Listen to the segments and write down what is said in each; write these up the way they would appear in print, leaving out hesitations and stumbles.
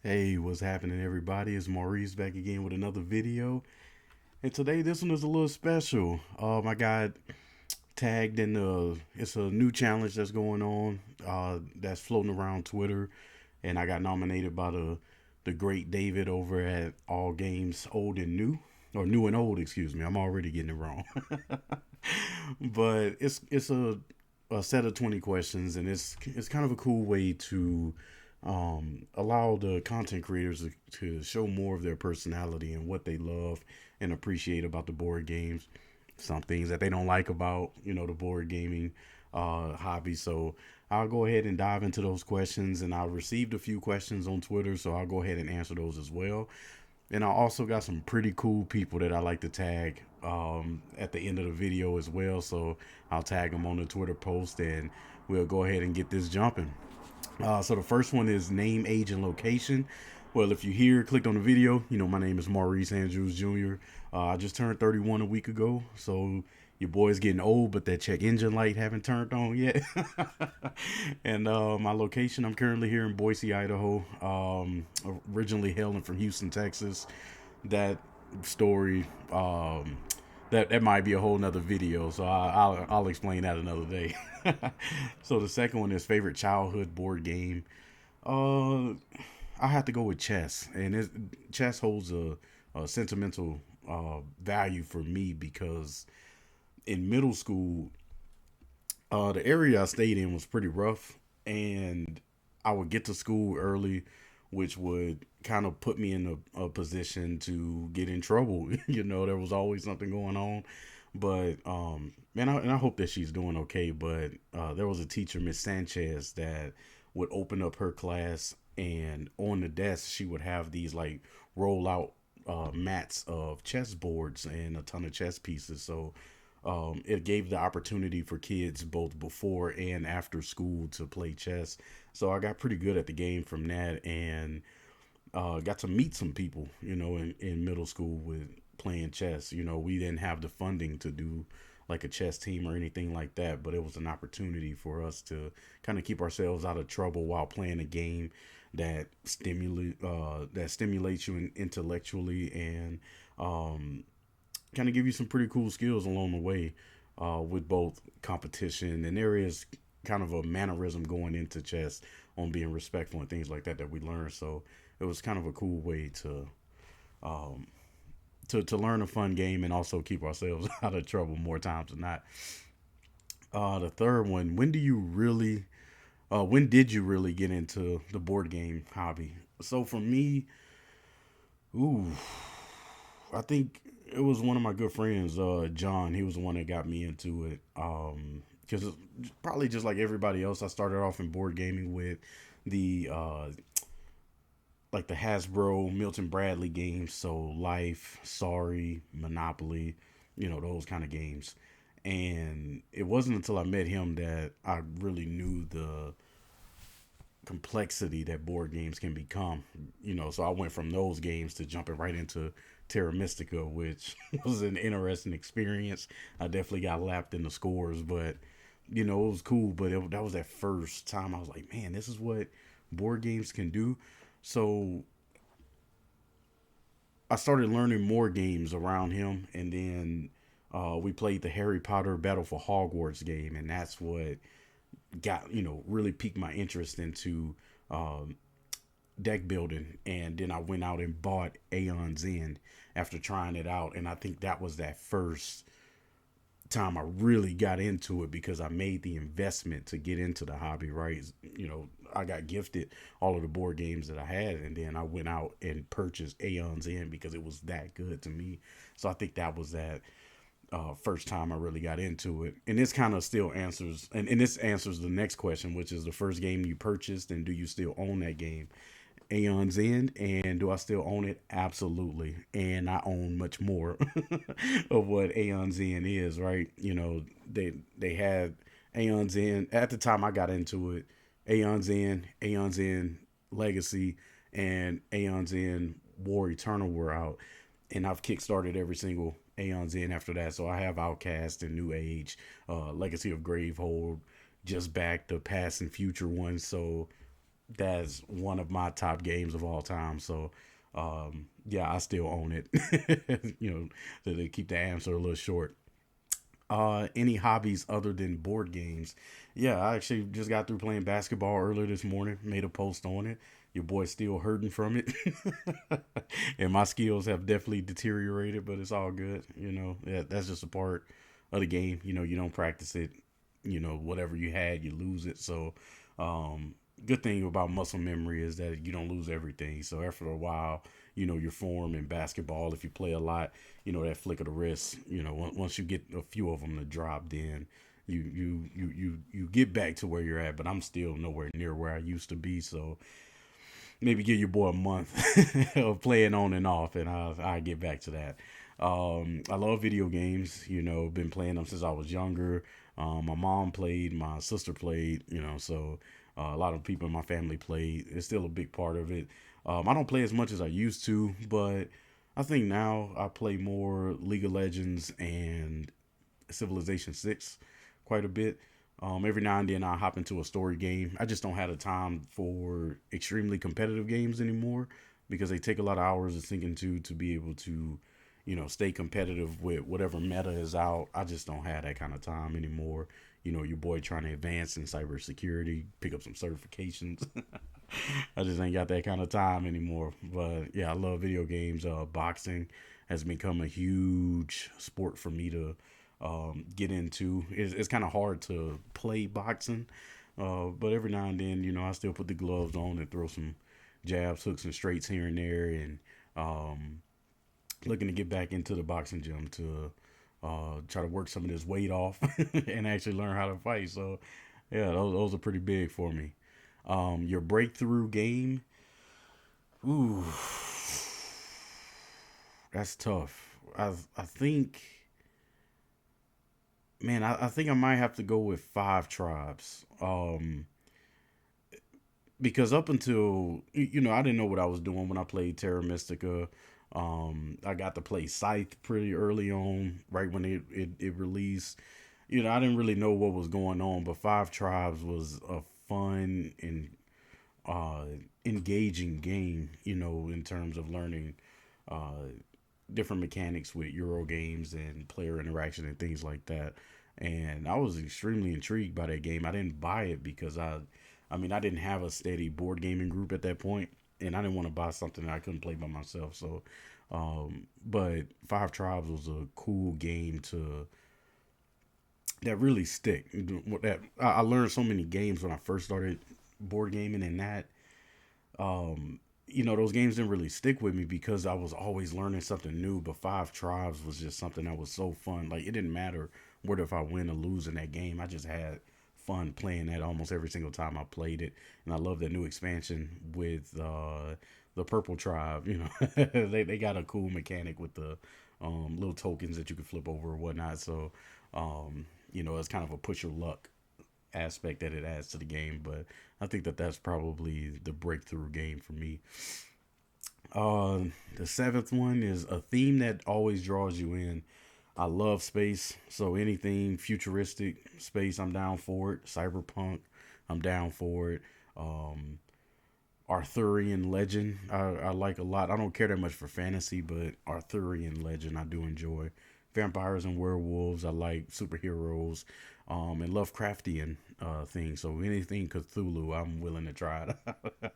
Hey, what's happening, everybody? It's Maurice back again with another video. And today, this one is a little special. I got tagged in it's a new challenge that's going on, that's floating around Twitter. And I got nominated by the great David over at All Games Old and New. Or New and Old, excuse me. I'm already getting it wrong. But it's a set of 20 questions, and it's kind of a cool way to allow the content creators to show more of their personality and what they love and appreciate about the board games. Some things that they don't like about the board gaming hobby. So I'll go ahead and dive into those questions, and I received a few questions on Twitter, so I'll go ahead and answer those as well. And I also got some pretty cool people that I like to tag at the end of the video as well. So I'll tag them on the Twitter post, and we'll go ahead and get this jumping. So the first one is name, age, and location. Well, if you here, clicked on the video, my name is Maurice Andrews Jr. I just turned 31 a week ago, so your boy's getting old, but that check engine light haven't turned on yet. And my location, I'm currently here in Boise, Idaho. Originally hailing from Houston, Texas. That story, that might be a whole nother video, so I'll explain that another day. So the second one is favorite childhood board game. Uh, I have to go with chess, and chess holds a sentimental value for me because in middle school, the area I stayed in was pretty rough, and I would get to school early, which would kind of put me in a position to get in trouble. There was always something going on. But man, I hope that she's doing okay. But there was a teacher, Miss Sanchez, that would open up her class, and on the desk she would have these like roll out mats of chess boards and a ton of chess pieces. So it gave the opportunity for kids both before and after school to play chess. So I got pretty good at the game from that, and got to meet some people, in middle school with playing chess. We didn't have the funding to do like a chess team or anything like that, but it was an opportunity for us to kind of keep ourselves out of trouble while playing a game that stimulates you intellectually and kind of give you some pretty cool skills along the way, with both competition, and there is kind of a mannerism going into chess on being respectful and things like that we learned. So it was kind of a cool way um, to learn a fun game and also keep ourselves out of trouble more times than not. The third one, when did you really get into the board game hobby? So for me, ooh, I think it was one of my good friends, John. He was the one that got me into it. Because probably just like everybody else, I started off in board gaming with the like the Hasbro Milton Bradley games, so Life, Sorry, Monopoly, those kind of games. And it wasn't until I met him that I really knew the complexity that board games can become. So I went from those games to jumping right into Terra Mystica, which was an interesting experience. I definitely got lapped in the scores, but it was cool. But that was that first time I was like, man, this is what board games can do. So I started learning more games around him, and then we played the Harry Potter Battle for Hogwarts game, and that's what got really piqued my interest into um, deck building. And then I went out and bought Aeon's End after trying it out, and I think that was that first time I really got into it because I made the investment to get into the hobby, right? I got gifted all of the board games that I had, and then I went out and purchased Aeon's End because it was that good to me. So I think that was that first time I really got into it. And this kind of still answers, and this answers the next question, which is the first game you purchased, and do you still own that game? Aeon's End. And do I still own it? Absolutely. And I own much more of what Aeon's End is, right? They had Aeon's End at the time I got into it. Aeon's End Legacy, and Aeon's End War Eternal were out, and I've kickstarted every single Aeon's End after that. So I have Outcast and New Age, Legacy of Gravehold, just back the past and future ones. So that's one of my top games of all time. So, yeah, I still own it. To keep the answer a little short. Any hobbies other than board games? Yeah, I actually just got through playing basketball earlier this morning. Made a post on it. Your boy's still hurting from it, and my skills have definitely deteriorated, but it's all good. Yeah, that's just a part of the game. You don't practice it. Whatever you had, you lose it. So, good thing about muscle memory is that you don't lose everything. So after a while, your form in basketball, if you play a lot, that flick of the wrist, once you get a few of them to drop, then you get back to where you're at. But I'm still nowhere near where I used to be. So maybe give your boy a month of playing on and off, and I'll get back to that. I love video games. Been playing them since I was younger. My mom played, my sister played. So a lot of people in my family played. It's still a big part of it. I don't play as much as I used to, but I think now I play more League of Legends and Civilization 6 quite a bit. Every now and then I hop into a story game. I just don't have the time for extremely competitive games anymore because they take a lot of hours to sink into to be able to, stay competitive with whatever meta is out. I just don't have that kind of time anymore. Your boy trying to advance in cybersecurity, pick up some certifications. I just ain't got that kind of time anymore. But yeah, I love video games. Boxing has become a huge sport for me to get into. It's kind of hard to play boxing, but every now and then, I still put the gloves on and throw some jabs, hooks, and straights here and there. And looking to get back into the boxing gym to try to work some of this weight off and actually learn how to fight. So, yeah, those are pretty big for me. Your breakthrough game, ooh, that's tough. I think, man, I think I might have to go with Five Tribes. Because up until I didn't know what I was doing when I played Terra Mystica. I got to play Scythe pretty early on, right when it released. I didn't really know what was going on, but Five Tribes was a fun and uh, engaging game, in terms of learning uh, different mechanics with Euro games and player interaction and things like that. And I was extremely intrigued by that game. I didn't buy it because I didn't have a steady board gaming group at that point, and I didn't want to buy something that I couldn't play by myself. So, but Five Tribes was a cool game to that really stick. That I learned so many games when I first started board gaming, and that those games didn't really stick with me because I was always learning something new. But Five Tribes was just something that was so fun. Like it didn't matter whether if I win or lose in that game. I just had fun playing that almost every single time I played it. And I love that new expansion with the Purple Tribe. They got a cool mechanic with the little tokens that you can flip over or whatnot. So it's kind of a push your luck aspect that it adds to the game. But I think that that's probably the breakthrough game for me. The seventh one is a theme that always draws you in. I love space, so anything futuristic space, I'm down for it. Cyberpunk, I'm down for it. Um, Arthurian legend, I like a lot. I don't care that much for fantasy, but Arthurian legend, I do enjoy. Vampires and werewolves, I like superheroes, and Lovecraftian things. So anything Cthulhu, I'm willing to try it.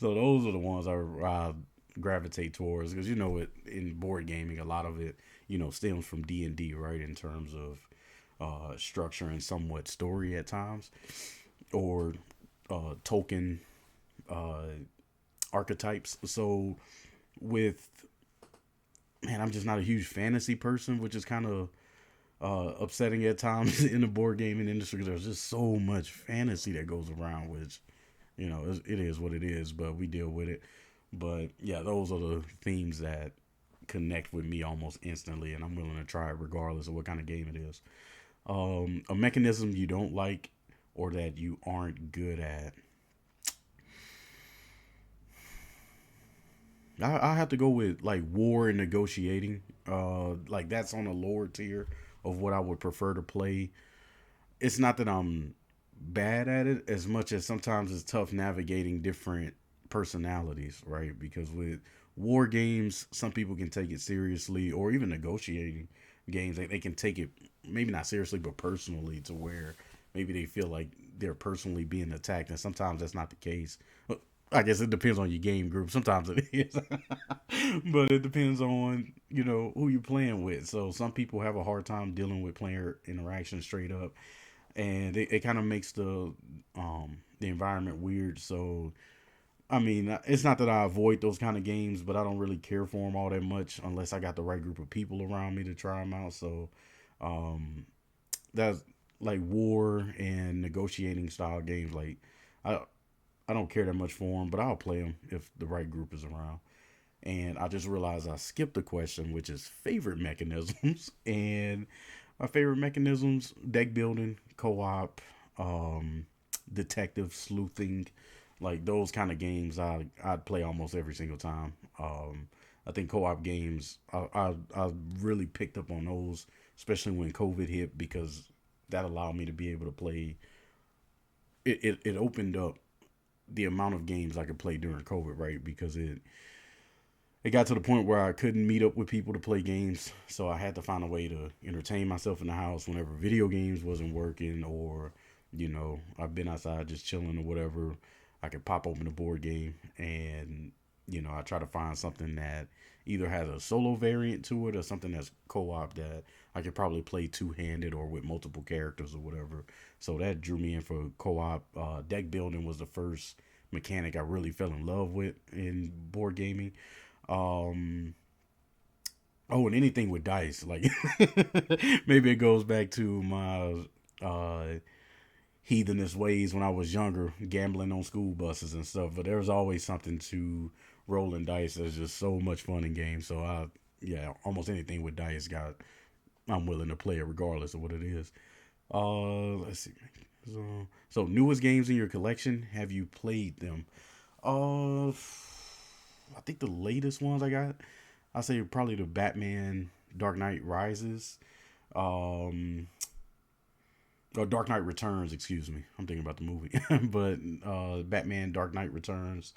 So those are the ones I gravitate towards because in board gaming, a lot of it stems from D&D, right? In terms of structure and somewhat story at times, or token uh, archetypes. So with man, I'm just not a huge fantasy person, which is kind of upsetting at times in the board gaming industry because there's just so much fantasy that goes around, which it is what it is, but we deal with it. But yeah, those are the themes that connect with me almost instantly, and I'm willing to try it regardless of what kind of game it is. A mechanism you don't like or that you aren't good at. I have to go with like war and negotiating. Like that's on a lower tier of what I would prefer to play. It's not that I'm bad at it as much as sometimes it's tough navigating different personalities, right? Because with war games, some people can take it seriously, or even negotiating games, they can take it maybe not seriously, but personally, to where maybe they feel like they're personally being attacked, and sometimes that's not the case. I guess it depends on your game group. Sometimes it is, but it depends on who you're playing with. So some people have a hard time dealing with player interaction straight up, and it kind of makes the environment weird. So I mean, it's not that I avoid those kind of games, but I don't really care for them all that much unless I got the right group of people around me to try them out. So um, that's like war and negotiating style games. Like I I don't care that much for them, but I'll play them if the right group is around. And I just realized I skipped a question, which is favorite mechanisms. And my favorite mechanisms: deck building, co-op, um, detective sleuthing, like those kind of games. I'd play almost every single time. I think co-op games, I really picked up on those, especially when COVID hit, because that allowed me to be able to play. It opened up the amount of games I could play during COVID, right? Because it got to the point where I couldn't meet up with people to play games, so I had to find a way to entertain myself in the house whenever video games wasn't working, or I've been outside just chilling or whatever. I could pop open a board game, and I try to find something that either has a solo variant to it or something that's co-op that I could probably play two-handed or with multiple characters or whatever. So that drew me in for co-op. Deck building was the first mechanic I really fell in love with in board gaming. Um, oh, and anything with dice, like maybe it goes back to my heathenist ways when I was younger, gambling on school buses and stuff. But there's always something to rolling dice that's just so much fun in games. So yeah, almost anything with dice I'm willing to play it regardless of what it is. Let's see. So newest games in your collection, have you played them? I think the latest ones I say probably the Batman Dark Knight Rises, um, or Dark Knight Returns. Excuse me, I'm thinking about the movie, but Batman Dark Knight Returns,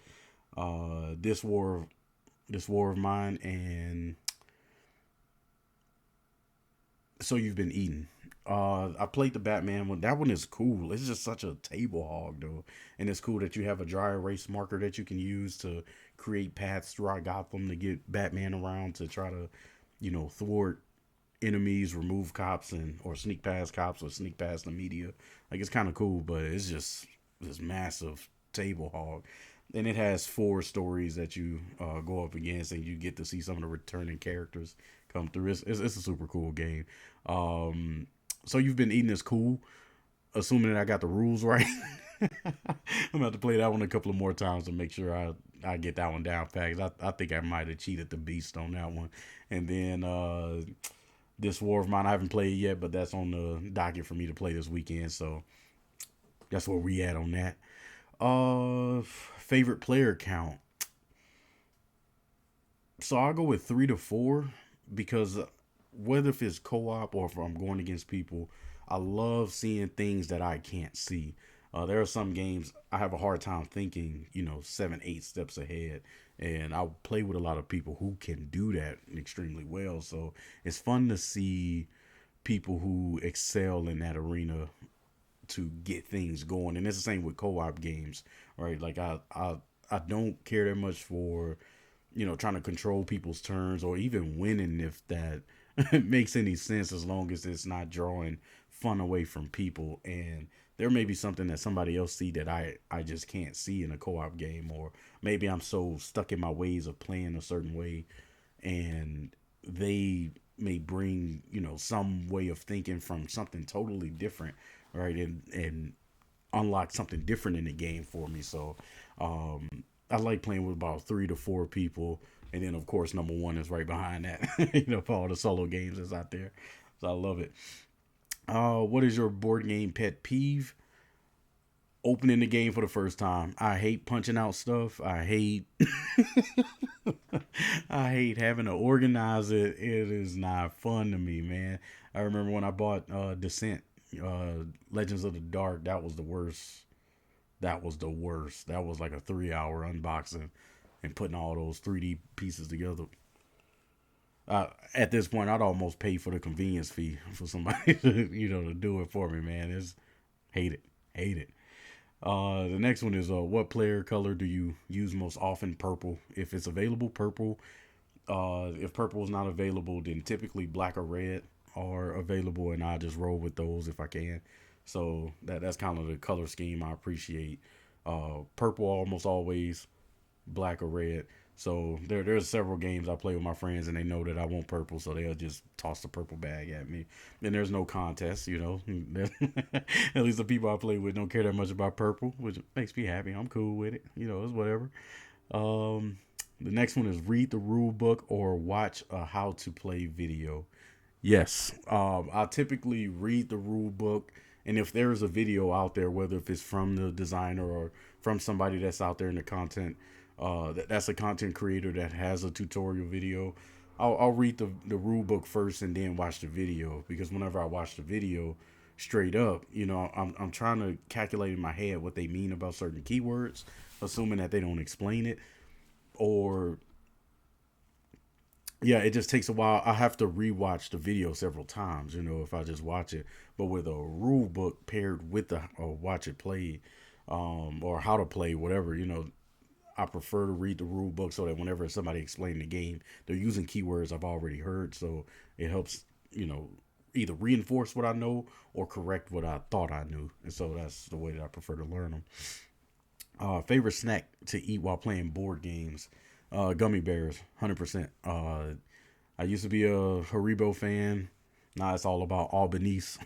this war of mine, and so you've been eating. I played the Batman one. That one is cool. It's just such a table hog though, and it's cool that you have a dry erase marker that you can use to create paths throughout Gotham to get Batman around to try to, thwart enemies, remove cops, and or sneak past cops or sneak past the media. Like it's kind of cool, but it's just this massive table hog, and it has four stories that you go up against, and you get to see some of the returning characters come through. It's a super cool game. Um, so you've been eating this cool, assuming that I got the rules right. I'm about to play that one a couple of more times to make sure I get that one down pat. I think I might have cheated the beast on that one. And then this War of Mine I haven't played yet, but that's on the docket for me to play this weekend. So that's where we at on that. Favorite player count. So I'll go with 3 to 4 because whether if it's co-op or if I'm going against people, I love seeing things that I can't see. There are some games I have a hard time thinking, 7, 8 steps ahead, and I play with a lot of people who can do that extremely well. So it's fun to see people who excel in that arena to get things going, and it's the same with co-op games, right? Like I don't care that much for trying to control people's turns or even winning if that makes any sense, as long as it's not drawing fun away from people. And there may be something that somebody else see that I just can't see in a co-op game, or maybe I'm so stuck in my ways of playing a certain way, and they may bring some way of thinking from something totally different, right? And unlock something different in the game for me. So um, I like playing with about 3 to 4 people, and then of course number one is right behind that. For all the solo games that's out there. So I love it. What is your board game pet peeve? Opening the game for the first time. I hate punching out stuff. I hate I hate having to organize it. It is not fun to me, man. I remember when I bought Descent. Legends of the Dark, that was the worst. That was the worst. That was like a 3 hour unboxing and putting all those 3D pieces together. At this point, I'd almost pay for the convenience fee for somebody to, to do it for me, man. It's hate it, hate it. The next one is what player color do you use most often? Purple. If it's available, purple. If purple is not available, then typically black or red are available, and I just roll with those if I can. So that's kind of the color scheme I appreciate. Purple almost always, black or red. So there's several games I play with my friends, and they know that I want purple, so they'll just toss the purple bag at me. And there's no contest, At least the people I play with don't care that much about purple, which makes me happy. I'm cool with it. It's whatever. The next one is read the rule book or watch a how to play video. Yes, I typically read the rule book, and if there is a video out there, whether if it's from the designer or from somebody that's out there in the content, that's a content creator that has a tutorial video, I'll read the rule book first and then watch the video, because whenever I watch the video straight up, I'm trying to calculate in my head what they mean about certain keywords, assuming that they don't explain it, or yeah, it just takes a while. I have to rewatch the video several times, if I just watch it. But with a rule book paired with the watch it play, or how to play, whatever, I prefer to read the rule book so that whenever somebody explains the game, they're using keywords I've already heard. So it helps, either reinforce what I know or correct what I thought I knew. And so that's the way that I prefer to learn them. Favorite snack to eat while playing board games? Gummy bears, 100%. I used to be a Haribo fan. Now it's all about Albanese.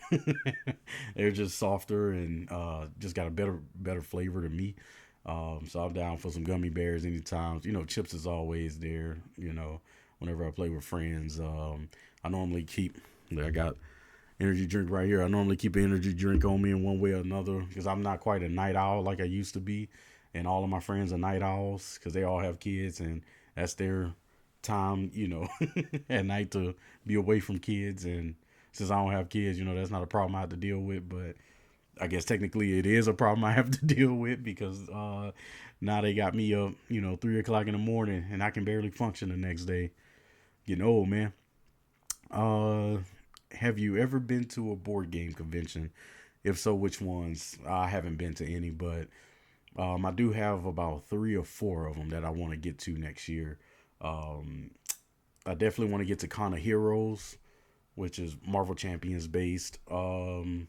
They're just softer and just got a better flavor to me. So I'm down for some gummy bears anytime. Chips is always there. Whenever I play with friends, I normally keep. I got energy drink right here. I normally keep an energy drink on me in one way or another, because I'm not quite a night owl like I used to be. And all of my friends are night owls because they all have kids, and that's their time, at night to be away from kids. And since I don't have kids, that's not a problem I have to deal with. But I guess technically it is a problem I have to deal with, because now they got me up, 3 o'clock in the morning, and I can barely function the next day. Getting old, man. Have you ever been to a board game convention? If so, which ones? I haven't been to any, but I do have about 3 or 4 of them that I want to get to next year. I definitely want to get to Con of Heroes, which is Marvel Champions based. The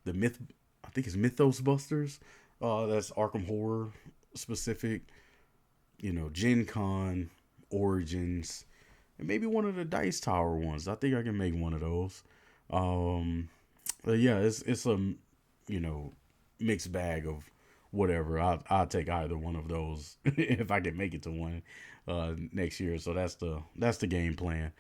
I think it's Mythos Busters. That's Arkham Horror specific. Gen Con, Origins, and maybe one of the Dice Tower ones. I think I can make one of those. But yeah, it's a mixed bag of whatever. I'll take either one of those if I can make it to one next year. So that's the game plan.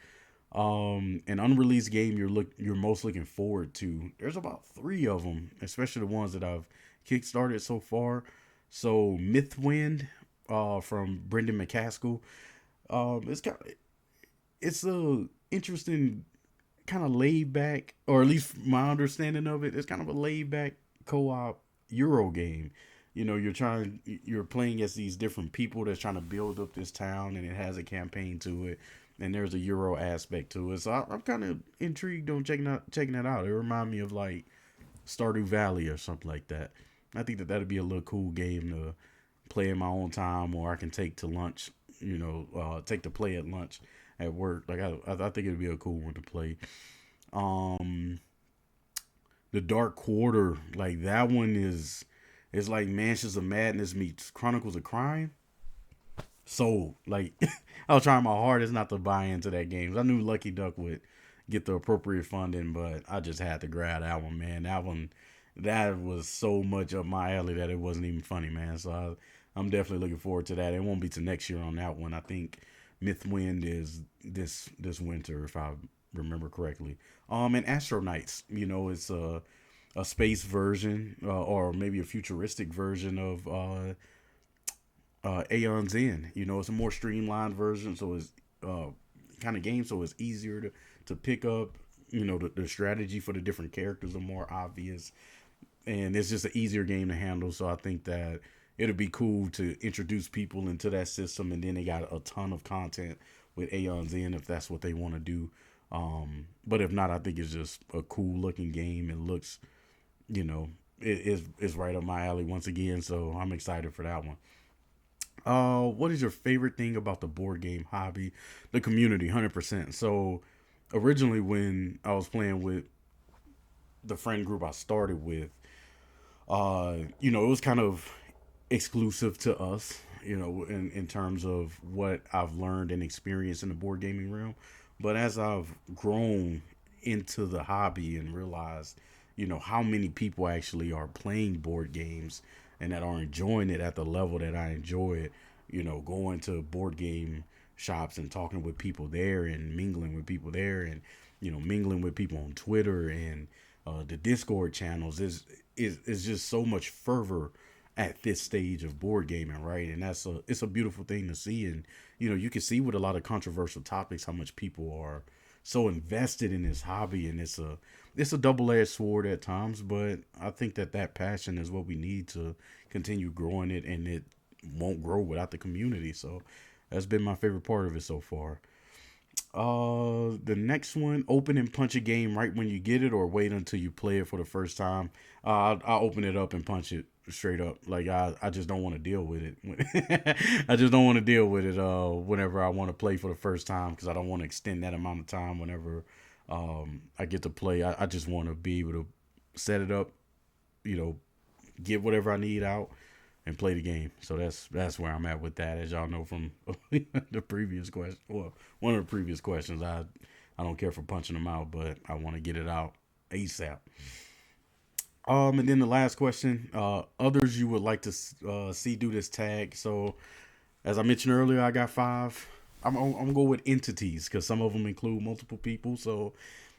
An unreleased game you're most looking forward to. There's about 3 of them, especially the ones that I've kickstarted so far. So Mythwind, from Brendan McCaskill. It's a interesting kind of laid back, or at least my understanding of it, it's kind of a laid back co-op Euro game. You're playing as these different people that's trying to build up this town, and it has a campaign to it, and there's a Euro aspect to it. So I'm kind of intrigued on checking that out. It reminds me of like Stardew Valley or something like that. I think that'd be a little cool game to play in my own time, or I can take to lunch. Take to play at lunch at work. Like I think it'd be a cool one to play. The Dark Quarter, like that one is. It's like Mansions of Madness meets Chronicles of Crime. So, like, I was trying my hardest not to buy into that game. I knew Lucky Duck would get the appropriate funding, but I just had to grab that one, man. That was so much up my alley that it wasn't even funny, man. So I'm definitely looking forward to that. It won't be to next year on that one. I think Mythwind is this winter, if I remember correctly. And Astronauts, it's a space version, or maybe a futuristic version of Aeon's End. It's a more streamlined version, so it's kind of game, so it's easier to pick up. the strategy for the different characters are more obvious, and it's just an easier game to handle. So I think that it'll be cool to introduce people into that system, and then they got a ton of content with Aeon's End if that's what they want to do. But if not, I think it's just a cool looking game. It looks, you know, it is right up my alley once again. So I'm excited for that one. What is your favorite thing about the board game hobby? The community, 100%. So originally, when I was playing with the friend group I started with, it was kind of exclusive to us, in terms of what I've learned and experienced in the board gaming realm. But as I've grown into the hobby and realized, how many people actually are playing board games and that are enjoying it at the level that I enjoy it, going to board game shops and talking with people there and mingling with people there and, mingling with people on Twitter and the Discord channels is just so much fervor at this stage of board gaming, right? And it's a beautiful thing to see. And you can see with a lot of controversial topics how much people are so invested in this hobby, and it's a double-edged sword at times, but I think that passion is what we need to continue growing it, and it won't grow without the community. So that's been my favorite part of it so far. The next one, open and punch a game right when you get it, or wait until you play it for the first time. I'll open it up and punch it straight up. Like I just don't want to deal with it. I just don't want to deal with it. Whenever I want to play for the first time, because I don't want to extend that amount of time. Whenever I get to play, I just want to be able to set it up, get whatever I need out, and play the game. So that's where I'm at with that. As y'all know from the previous question, well, one of the previous questions, I don't care for punching them out, but I want to get it out ASAP. And then the last question, others you would like to see do this tag. So as I mentioned earlier, I got 5. I'm gonna go with entities because some of them include multiple people. So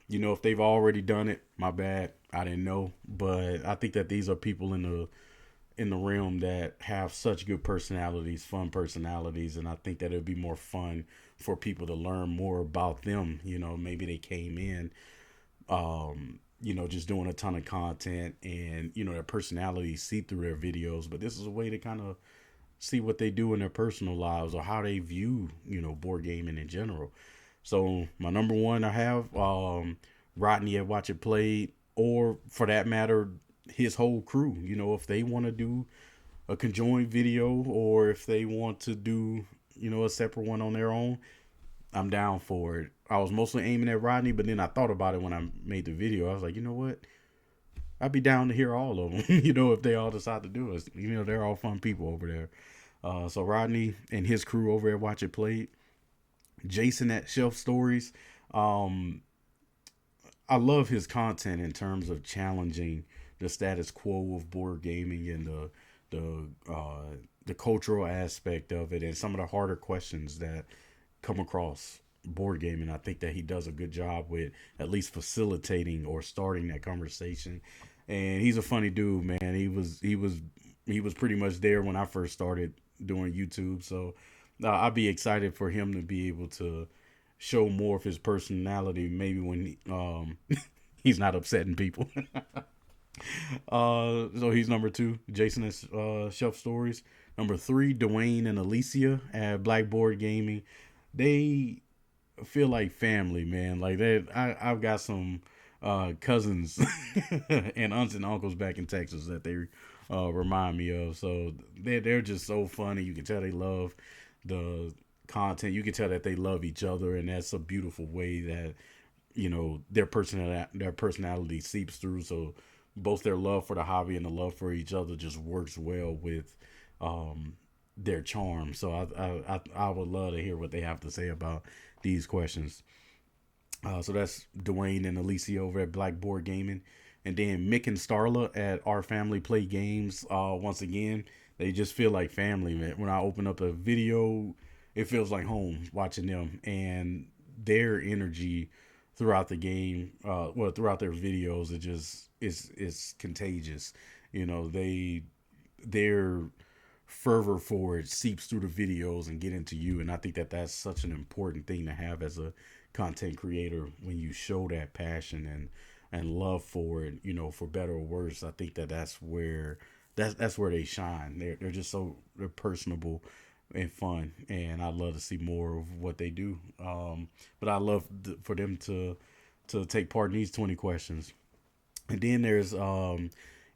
if they've already done it, my bad, I didn't know. But I think that these are people in the realm that have such good personalities, fun personalities, and I think that it'd be more fun for people to learn more about them. Maybe they came in, just doing a ton of content, and their personalities see through their videos. But this is a way to kind of see what they do in their personal lives or how they view, board gaming in general. So my number one, I have Rodney at Watch It Played, or for that matter, his whole crew. If they want to do a conjoined video, or if they want to do, a separate one on their own, I'm down for it. I was mostly aiming at Rodney, but then I thought about it when I made the video. I was like, you know what? I'd be down to hear all of them, if they all decide to do it. They're all fun people over there. So Rodney and his crew over at Watch It Played. Jason at Shelf Stories. I love his content in terms of challenging the status quo of board gaming and the cultural aspect of it and some of the harder questions that come across board gaming. I think that he does a good job with at least facilitating or starting that conversation. And he's a funny dude, man. He was pretty much there when I first started doing YouTube. So I'd be excited for him to be able to show more of his personality, maybe when he's not upsetting people. So he's number 2, Jason at Shelf Stories. Number 3, Dwayne and Alicia at Blackboard Gaming. They feel like family, man. Like I've got some cousins and aunts and uncles back in Texas that they remind me of. So they're just so funny. You can tell they love the content. You can tell that they love each other, and that's a beautiful way that their personality seeps through. So both their love for the hobby and the love for each other just works well with their charm. So I would love to hear what they have to say about these questions. So that's Dwayne and Alicia over at Blackboard Gaming. And then Mick and Starla at Our Family Play Games. Once again, they just feel like family, man. When I open up a video, it feels like home watching them. And their energy throughout the game, throughout their videos, it just is contagious. Their fervor for it seeps through the videos and get into you. And I think that that's such an important thing to have as a content creator when you show that passion and love for it, for better or worse. I think that's where they shine. They're just they're personable and fun, and I love to see more of what they do. But I love for them to take part in these 20 questions. And then there's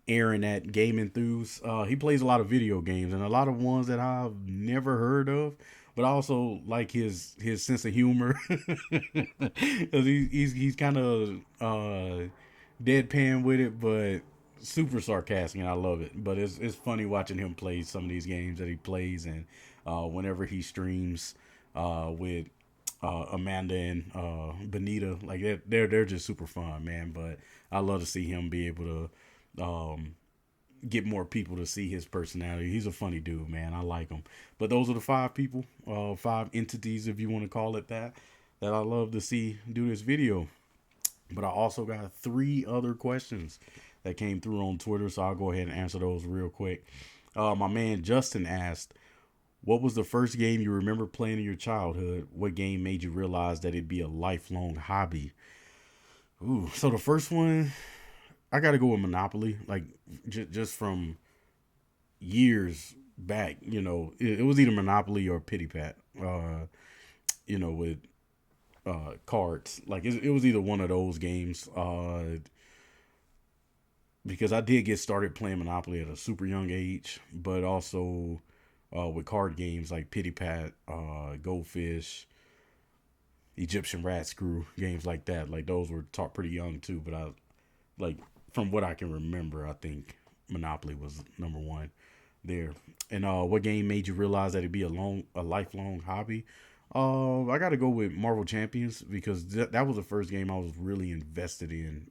Aaron at Game Enthuse. He plays a lot of video games and a lot of ones that I've never heard of. But I also like his sense of humor. 'Cause he's kind of deadpan with it, but super sarcastic, and I love it. But it's funny watching him play some of these games that he plays, and whenever he streams with Amanda and Benita, like they're just super fun, man. But I love to see him be able to get more people to see his personality. He's a funny dude, man. I like him. But those are the 5 people, 5 entities, if you want to call it that I love to see do this video. But I also got 3 other questions that came through on Twitter, so I'll go ahead and answer those real quick. My man Justin asked, what was the first game you remember playing in your childhood? What game made you realize that it'd be a lifelong hobby? Ooh, so the first one, I got to go with Monopoly. Like, just from years back, it was either Monopoly or Pity Pat, with cards. Like, it was either one of those games. Because I did get started playing Monopoly at a super young age, but also with card games like Pity Pat, Goldfish, Egyptian Rat Screw, games like that. Like those were taught pretty young too, but like from what I can remember, I think Monopoly was number one there. And what game made you realize that it'd be a lifelong hobby? I got to go with Marvel Champions because that was the first game I was really invested in.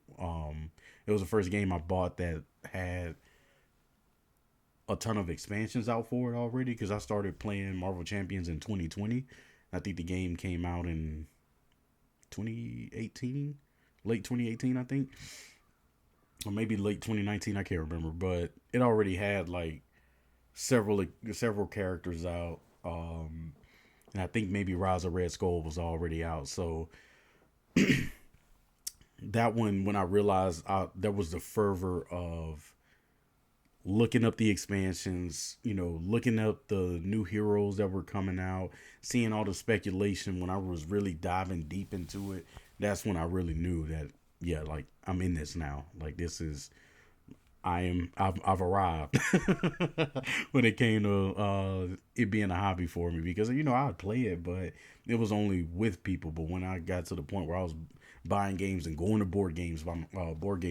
It was the first game I bought that had a ton of expansions out for it already because I started playing Marvel Champions in 2020. I think the game came out in 2018, late 2018, I think, or maybe late 2019. I can't remember, but it already had like several characters out. And I think maybe Rise of Red Skull was already out. So that one, when I realized there was the fervor of looking up the expansions, looking up the new heroes that were coming out, seeing all the speculation, when I was really diving deep into it, that's when I really knew that, yeah, like I'm in this now. Like this is, I've arrived when it came to it being a hobby for me because I'd play it, but it was only with people. But when I got to the point where I was buying games and going to board game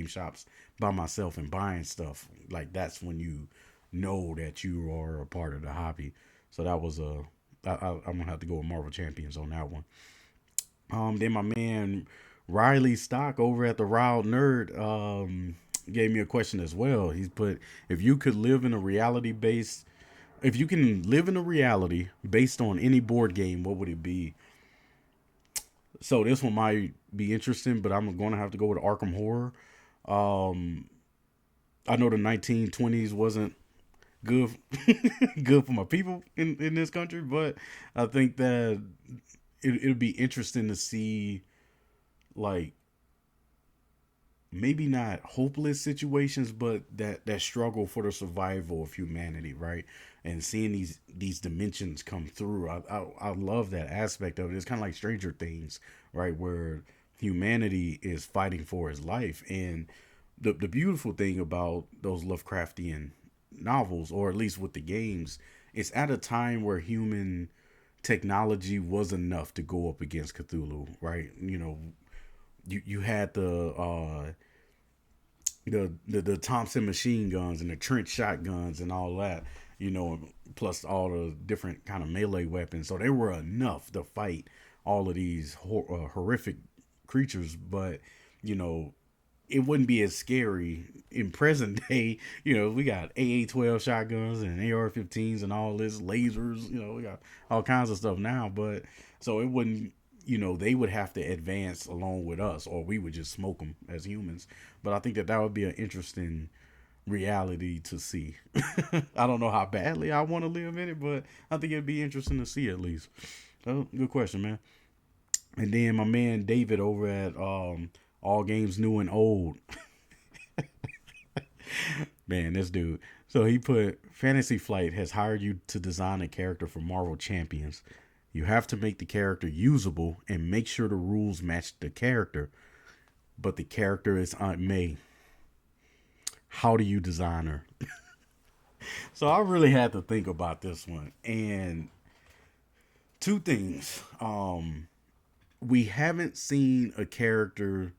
shops by myself and buying stuff, like that's when you know that you are a part of the hobby. So that was I'm gonna have to go with Marvel Champions on that one. Then my man Riley Stock over at the Wild Nerd gave me a question as well. He's put, if you can live in a reality based on any board game, what would it be? So this one might be interesting, but I'm going to have to go with Arkham Horror. I know the 1920s wasn't good good for my people in this country, but I think that it'd be interesting to see, like, maybe not hopeless situations, but that struggle for the survival of humanity, right? And seeing these dimensions come through, I love that aspect of it. It's kind of like Stranger Things, right, where humanity is fighting for his life. And the beautiful thing about those Lovecraftian novels, or at least with the games, it's at a time where human technology was enough to go up against Cthulhu, right? You had the Thompson machine guns and the Trent shotguns and all that, plus all the different kind of melee weapons. So they were enough to fight all of these horrific creatures, but it wouldn't be as scary in present day. We got AA-12 shotguns and AR-15s and all this lasers. We got all kinds of stuff now, but so it wouldn't. They would have to advance along with us, or we would just smoke them as humans. But I think that would be an interesting reality to see. I don't know how badly I want to live in it, but I think it'd be interesting to see at least. Oh, good question, man. And then my man David over at All Games New and Old, man, this dude. So he put Fantasy Flight has hired you to design a character for Marvel Champions. You have to make the character usable and make sure the rules match the character. But the character is Aunt May. How do you design her? So I really had to think about this one. And two things. We haven't seen a character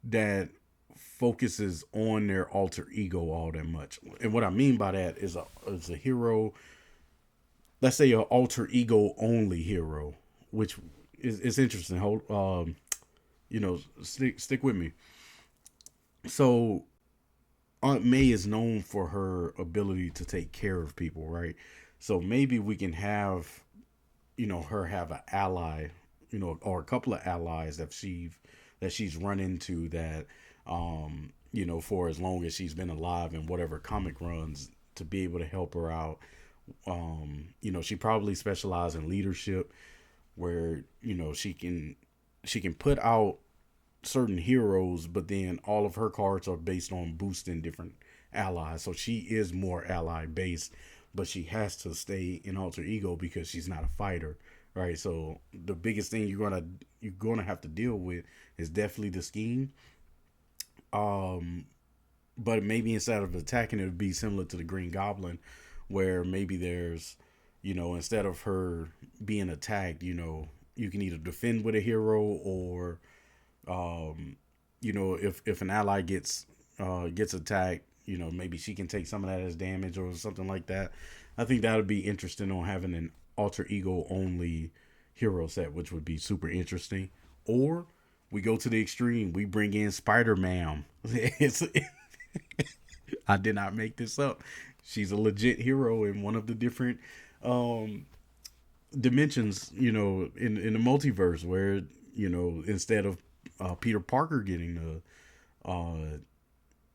that focuses on their alter ego all that much. And what I mean by that is a hero, let's say an alter ego only hero, which is interesting. Hold stick with me. So Aunt May is known for her ability to take care of people, right? So maybe we can have, her have an ally, or a couple of allies that she's run into that, for as long as she's been alive in whatever comic runs to be able to help her out. She probably specializes in leadership, where she can put out certain heroes, but then all of her cards are based on boosting different allies. So she is more ally based, but she has to stay in alter ego because she's not a fighter, right? So the biggest thing you're gonna have to deal with is definitely the scheme. Um, but maybe instead of attacking, it would be similar to the Green Goblin, where maybe there's, instead of her being attacked, you can either defend with a hero or if an ally gets attacked, maybe she can take some of that as damage or something like that. I think that would be interesting on having an alter ego only hero set, which would be super interesting. Or we go to the extreme, we bring in Spider Man. It's I did not make this up. She's a legit hero in one of the different um dimensions, in the multiverse, where instead of Peter Parker getting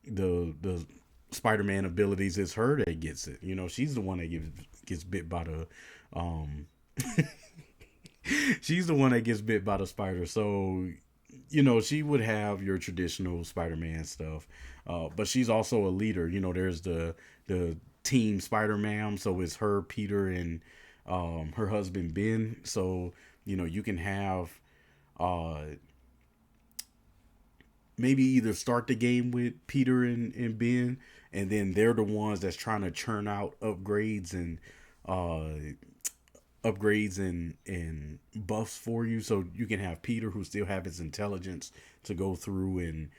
the Spider-Man abilities, it's her that gets it. She's the one that gets bit by the um she's the one that gets bit by the spider. So she would have your traditional Spider-Man stuff, but she's also a leader. There's the team Spider-Man, so it's her, Peter, and her husband Ben. So you can have uh maybe either start the game with Peter and Ben, and then they're the ones that's trying to churn out uh upgrades and buffs for you. So you can have Peter, who still have his intelligence, to go through, and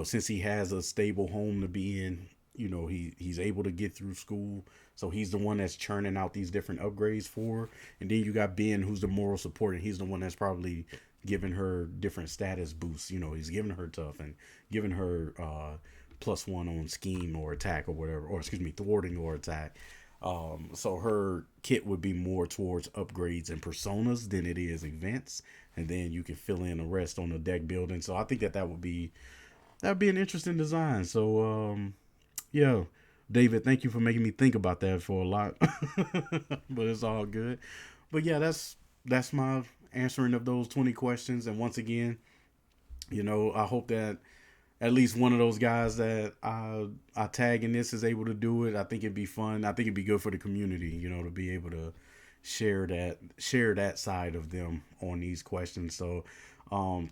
since he has a stable home to be in, he's able to get through school. So he's the one that's churning out these different upgrades for her. And then you got Ben, who's the moral support, and he's the one that's probably giving her different status boosts. He's giving her tough and giving her +1 on scheme or attack or whatever, or excuse me, thwarting or attack. So her kit would be more towards upgrades and personas than it is events, and then you can fill in the rest on the deck building. So I think that would be an interesting design. So yeah, David, thank you for making me think about that for a lot, but it's all good. But yeah, that's my answering of those 20 questions. And once again, I hope that at least one of those guys that I tag in this is able to do it. I think it'd be fun. I think it'd be good for the community, to be able to share that side of them on these questions. So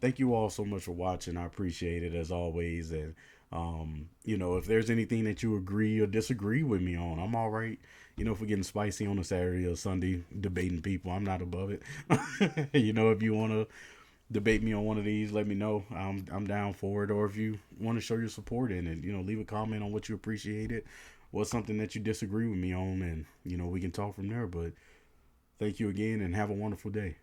thank you all so much for watching. I appreciate it as always. And if there's anything that you agree or disagree with me on, I'm all right. If we're getting spicy on a Saturday or Sunday debating people, I'm not above it. If you want to debate me on one of these, let me know. I'm down for it. Or if you want to show your support in it, leave a comment on what you appreciate it, what's something that you disagree with me on, and we can talk from there. But thank you again, and have a wonderful day.